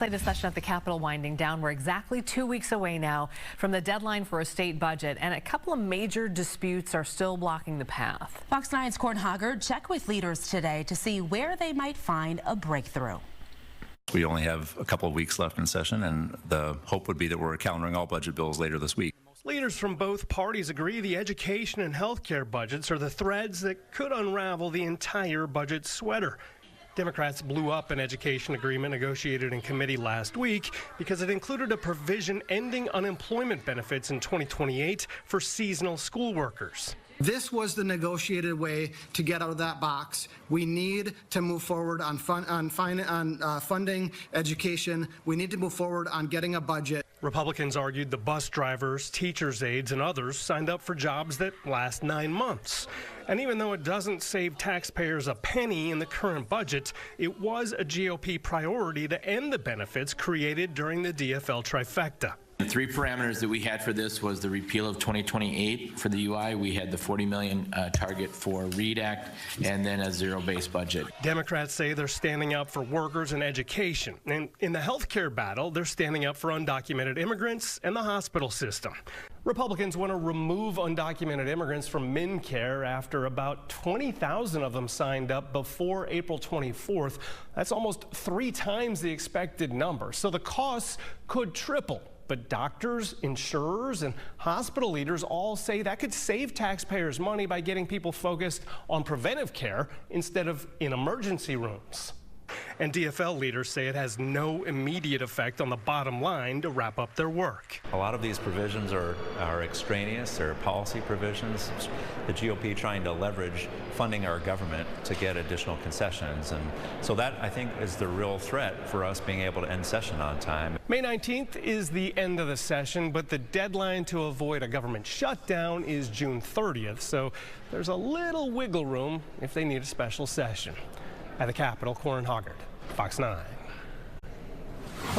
Latest session at the Capitol winding down. We're exactly 2 weeks away now from the deadline for a state budget, and a couple of major disputes are still blocking the path. Fox 9's Corin Hoggard checked with leaders today to see where they might find a breakthrough. We only have a couple of weeks left in session, and the hope would be that we're calendaring all budget bills later this week. Leaders from both parties agree the education and health care budgets are the threads that could unravel the entire budget sweater. Democrats blew up an education agreement negotiated in committee last week because it included a provision ending unemployment benefits in 2028 for seasonal school workers. This was the negotiated way to get out of that box. We need to move forward on funding education. We need to move forward on getting a budget. Republicans argued the bus drivers, teachers' aides, and others signed up for jobs that last 9 months. And even though it doesn't save taxpayers a penny in the current budget, it was a GOP priority to end the benefits created during the DFL trifecta. The three parameters that we had for this was the repeal of 2028 for the UI. We had the $40 million target for READ Act, and then a zero-based budget. Democrats say they're standing up for workers and education. And in the health care battle, they're standing up for undocumented immigrants and the hospital system. Republicans want to remove undocumented immigrants from MinCare after about 20,000 of them signed up before April 24th. That's almost 3 times the expected number. So the costs could triple. But doctors, insurers, and hospital leaders all say that could save taxpayers money by getting people focused on preventive care instead of in emergency rooms. And DFL leaders say it has no immediate effect on the bottom line to wrap up their work. A lot of these provisions are extraneous. They're policy provisions. The GOP trying to leverage funding our government to get additional concessions. And so that, I think, is the real threat for us being able to end session on time. May 19th is the end of the session, but the deadline to avoid a government shutdown is June 30th. So there's a little wiggle room if they need a special session. At the Capitol, Corin Hoggard, Fox 9.